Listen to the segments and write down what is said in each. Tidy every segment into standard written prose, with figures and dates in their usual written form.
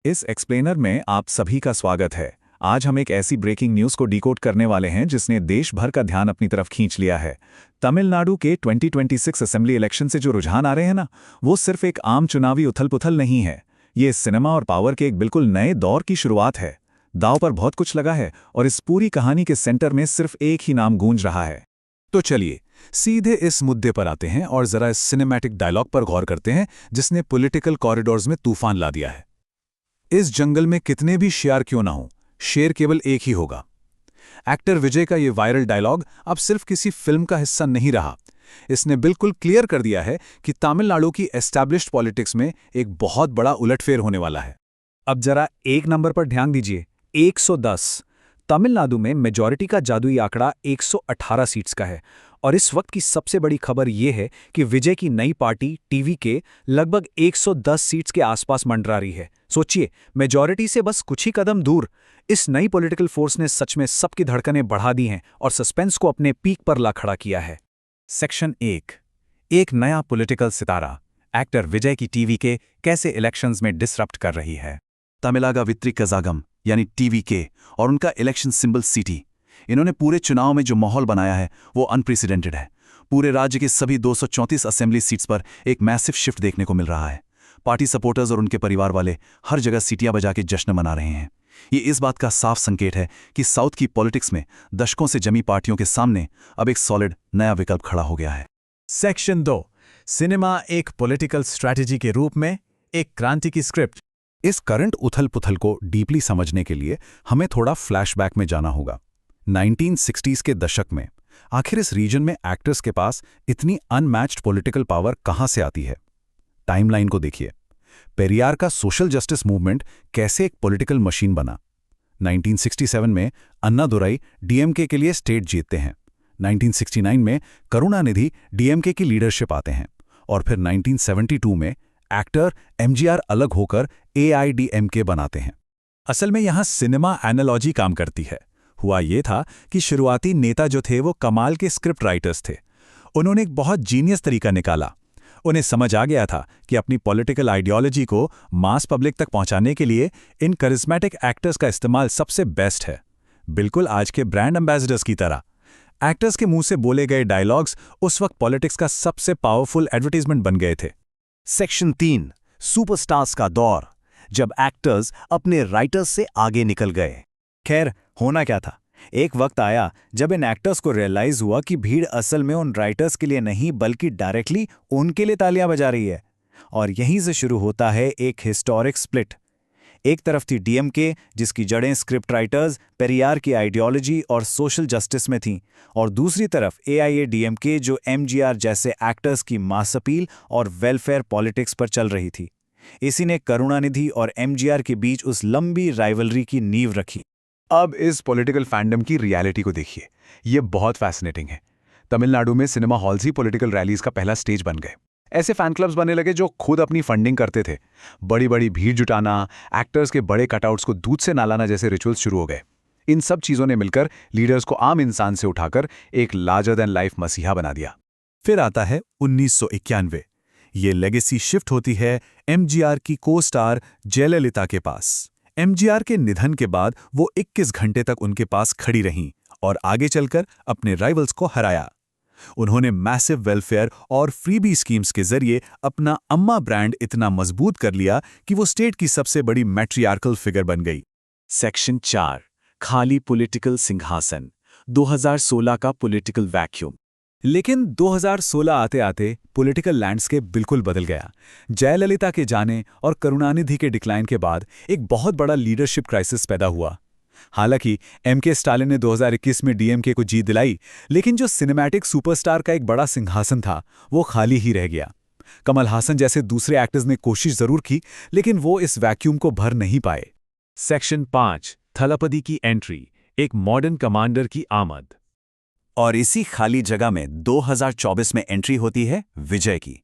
इस एक्सप्लेनर में आप सभी का स्वागत है। आज हम एक ऐसी ब्रेकिंग न्यूज़ को डिकोड करने वाले हैं जिसने देश भर का ध्यान अपनी तरफ खींच लिया है। तमिलनाडु के 2026 असेंबली इलेक्शन से जो रुझान आ रहे हैं ना, वो सिर्फ एक आम चुनावी उथल-पुथल नहीं है। ये सिनेमा और पावर के एक बिल्कुल नए दौर की शुरुआत है। दांव पर बहुत कुछ लगा है और इस पूरी कहानी के सेंटर में सिर्फ एक ही नाम गूंज रहा है। तो चलिए सीधे इस मुद्दे पर आते हैं और जरा इस सिनेमैटिक डायलॉग पर गौर करते हैं जिसने पॉलिटिकल कॉरिडोर्स में तूफान ला दिया है। इस जंगल में कितने भी शियार क्यों ना हो, शेर केवल एक ही होगा। एक्टर विजय का ये वायरल डायलॉग अब सिर्फ किसी फिल्म का हिस्सा नहीं रहा। इसने बिल्कुल क्लियर कर दिया है कि तमिलनाडु की एस्टैब्लिश्ड पॉलिटिक्स में एक बहुत बड़ा उलटफेर होने वाला है। अब जरा एक नंबर पर ध्यान दीजिए, 110। तमिलनाडु में मेजॉरिटी का जादुई आंकड़ा 118 सीट्स का है और इस वक्त की सबसे बड़ी खबर यह है कि विजय की नई पार्टी टीवीके लगभग 110 सीट्स के आसपास मंडरा रही है। सोचिए, मेजॉरिटी से बस कुछ ही कदम दूर। इस नई पॉलिटिकल फोर्स ने सच में सबकी धड़कनें बढ़ा दी हैं और सस्पेंस को अपने पीक पर ला खड़ा किया है। सेक्शन 1। एक नया पॉलिटिकल सितारा, एक्टर विजय की टीवीके कैसे इलेक्शंस में डिसरप्ट कर रही है। तमिलागा वित्री कजागम यानी टीवीके और उनका इलेक्शन सिंबल सीटी, इन्होंने पूरे चुनाव में जो माहौल बनाया है वो अनप्रेसिडेंटेड है। पूरे राज्य के सभी 234 असेंबली सीट्स पर एक मैसिव शिफ्ट देखने को मिल रहा है। पार्टी सपोर्टर्स और उनके परिवार वाले हर जगह सीटियां बजा के जश्न मना रहे हैं। ये इस बात का साफ संकेत है कि साउथ की पॉलिटिक्स में दशकों से जमी पार्टियों के सामने अब एक सॉलिड नया विकल्प खड़ा हो गया है। सेक्शन 2। सिनेमा एक पॉलिटिकल स्ट्रैटेजी के रूप में एक क्रांति की स्क्रिप्ट। इस करंट उथल-पुथल को डीपली समझने के लिए हमें थोड़ा फ्लैशबैक में जाना होगा। 1960s के दशक में आखिर इस रीजन में एक्टर्स के पास इतनी अनमैच्ड पॉलिटिकल पावर कहां से आती है। टाइमलाइन को देखिए। पेरियार का सोशल जस्टिस मूवमेंट कैसे एक पॉलिटिकल मशीन बना। 1967 में अन्नादुराई डीएमके के लिए स्टेट जीतते हैं। 1969 में करुणानिधि डीएमके की लीडरशिप आते हैं और फिर 1972 में एक्टर एमजीआर अलग होकर एआईडीएमके बनाते हैं। असल में यहां सिनेमा एनालॉजी काम करती है। हुआ ये था कि शुरुआती नेता जो थे वो कमाल के स्क्रिप्ट राइटर्स थे। उन्होंने एक बहुत जीनियस तरीका निकाला। उन्हें समझ आ गया था कि अपनी पॉलिटिकल आइडियोलॉजी को मास पब्लिक तक पहुंचाने के लिए इन करिश्मेटिक एक्टर्स का इस्तेमाल सबसे बेस्ट है। बिल्कुल आज के ब्रांड एम्बेसडर्स की तरह। एक्टर्स के मुंह से बोले गए डायलॉग्स उस वक्त पॉलिटिक्स का सबसे पावरफुल एडवर्टीजमेंट बन गए थे। सेक्शन 3। सुपरस्टार्स का दौर, जब एक्टर्स अपने राइटर्स से आगे निकल गए। खैर, होना क्या था, एक वक्त आया जब इन एक्टर्स को रियलाइज हुआ कि भीड़ असल में उन राइटर्स के लिए नहीं बल्कि डायरेक्टली उनके लिए तालियां बजा रही है। और यहीं से शुरू होता है एक हिस्टोरिक स्प्लिट। एक तरफ थी डीएमके, जिसकी जड़ें स्क्रिप्ट राइटर्स, पेरियार की आइडियोलॉजी और सोशल जस्टिस में थीं, और दूसरी तरफ एआईएडीएमके, जो एमजीआर जैसे एक्टर्स की मास अपील और वेलफेयर पॉलिटिक्स पर चल रही थी। इसी ने करुणानिधि और एमजीआर के बीच उस लंबी राइवलरी की नींव रखी। अब इस पॉलिटिकल फैंडम की रियलिटी को देखिए। ये बहुत फैसिनेटिंग है। तमिलनाडु में सिनेमा हॉल्स ही पॉलिटिकल रैलीज का पहला स्टेज बन गए। ऐसे फैन क्लब्स बनने लगे जो खुद अपनी फंडिंग करते थे। बड़ी बड़ी भीड़ जुटाना, एक्टर्स के बड़े कटआउट्स को दूध से नालाना जैसे रिचुअल्स शुरू हो गए। इन सब चीज़ों ने मिलकर लीडर्स को आम इंसान से उठाकर एक लार्जर देन लाइफ मसीहा बना दिया। फिर आता है 1991। ये लेगेसी शिफ्ट होती है एमजीआर की को स्टार जयललिता के पास। एमजीआर के निधन के बाद वो 21 घंटे तक उनके पास खड़ी रहीं और आगे चलकर अपने राइवल्स को हराया। उन्होंने मैसिव वेलफेयर और फ्रीबी स्कीम्स के जरिए अपना अम्मा ब्रांड इतना मजबूत कर लिया कि वो स्टेट की सबसे बड़ी मैट्रियार्कल फिगर बन गई। सेक्शन 4। खाली पॉलिटिकल सिंहासन, 2016 का पॉलिटिकल वैक्यूम। लेकिन 2016 आते आते पॉलिटिकल लैंडस्केप बिल्कुल बदल गया। जयललिता के जाने और करुणानिधि के डिक्लाइन के बाद एक बहुत बड़ा लीडरशिप क्राइसिस पैदा हुआ। हालांकि एमके स्टालिन ने 2021 में डीएमके को जीत दिलाई, लेकिन जो सिनेमैटिक सुपरस्टार का एक बड़ा सिंहासन था वो खाली ही रह गया। कमल हासन जैसे दूसरे एक्टर्स ने कोशिश जरूर की, लेकिन वो इस वैक्यूम को भर नहीं पाए। सेक्शन 5। थलपति की एंट्री, एक मॉडर्न कमांडर की आमद। और इसी खाली जगह में 2024 में एंट्री होती है विजय की।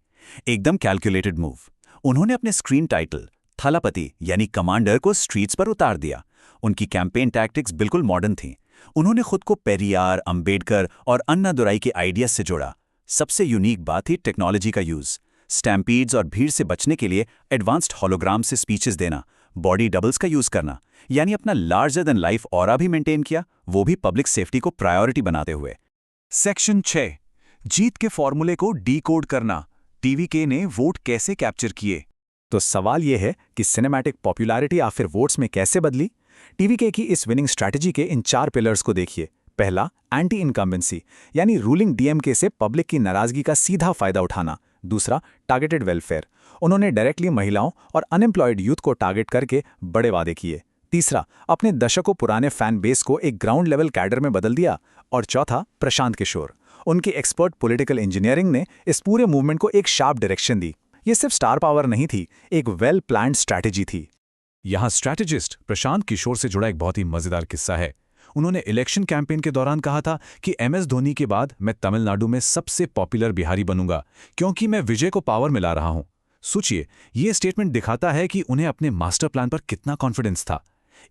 एकदम कैलकुलेटेड मूव। उन्होंने अपने स्क्रीन टाइटल थलपति यानी कमांडर को स्ट्रीट्स पर उतार दिया। उनकी कैंपेन टैक्टिक्स बिल्कुल मॉडर्न थीं। उन्होंने खुद को पेरियार, अंबेडकर और अन्नादुराई के आइडियाज से जोड़ा। सबसे यूनिक बात थी टेक्नोलॉजी का यूज। स्टैम्पीड्स और भीड़ से बचने के लिए एडवांस्ड होलोग्राम से स्पीचेस देना, बॉडी डबल्स का यूज करना, यानी अपना लार्जर देन लाइफ ऑरा भी मेंटेन किया, वो भी पब्लिक सेफ्टी को प्रायोरिटी बनाते हुए। सेक्शन 6 जीत के फॉर्मूले को डीकोड करना, टीवीके ने वोट कैसे कैप्चर किए। तो सवाल यह है कि सिनेमैटिक पॉपुलैरिटी आखिर वोट्स में कैसे बदली। टीवीके की इस विनिंग स्ट्रैटेजी के इन 4 पिलर्स को देखिए। पहला, एंटी इनकम्बेंसी, यानी रूलिंग डीएमके से पब्लिक की नाराजगी का सीधा फायदा उठाना। दूसरा, टारगेटेड वेलफेयर, उन्होंने डायरेक्टली महिलाओं और अनएम्प्लॉयड यूथ को टारगेट करके बड़े वादे किए। तीसरा, अपने दशकों पुराने फैन बेस को एक ग्राउंड लेवल कैडर में बदल दिया। और चौथा, प्रशांत किशोर, उनकी एक्सपर्ट पॉलिटिकल इंजीनियरिंग ने इस पूरे मूवमेंट को एक शार्प डायरेक्शन दी। ये सिर्फ स्टार पावर नहीं थी, एक वेल प्लान्ड स्ट्रैटेजी थी। यहाँ स्ट्रैटेजिस्ट प्रशांत किशोर से जुड़ा एक बहुत ही मजेदार किस्सा है। उन्होंने इलेक्शन कैंपेन के दौरान कहा था कि MS धोनी के बाद मैं तमिलनाडु में सबसे पॉपुलर बिहारी बनूंगा, क्योंकि मैं विजय को पावर मिला रहा हूं। सोचिए, ये स्टेटमेंट दिखाता है कि उन्हें अपने मास्टर प्लान पर कितना कॉन्फिडेंस था।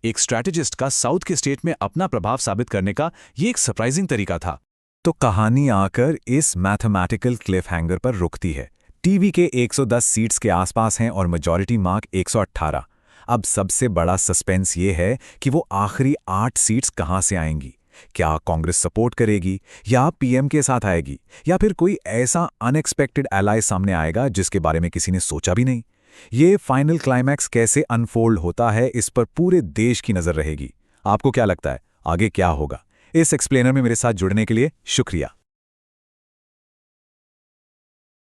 एक स्ट्रैटेजिस्ट का साउथ के स्टेट में अपना प्रभाव साबित करने का ये एक सरप्राइजिंग तरीका था। तो कहानी आकर इस मैथमेटिकल क्लिफ हैंगर पर रुकती है। टीवी के 110 सीट्स के आसपास हैं और मेजॉरिटी मार्क 118। अब सबसे बड़ा सस्पेंस ये है कि वो आखिरी 8 सीट्स कहां से आएंगी। क्या कांग्रेस सपोर्ट करेगी, या पीएम के साथ आएगी, या फिर कोई ऐसा अनएक्सपेक्टेड एलाय सामने आएगा जिसके बारे में किसी ने सोचा भी नहीं। ये फाइनल क्लाइमैक्स कैसे अनफोल्ड होता है, इस पर पूरे देश की नजर रहेगी। आपको क्या लगता है, आगे क्या होगा? इस एक्सप्लेनर में मेरे साथ जुड़ने के लिए शुक्रिया।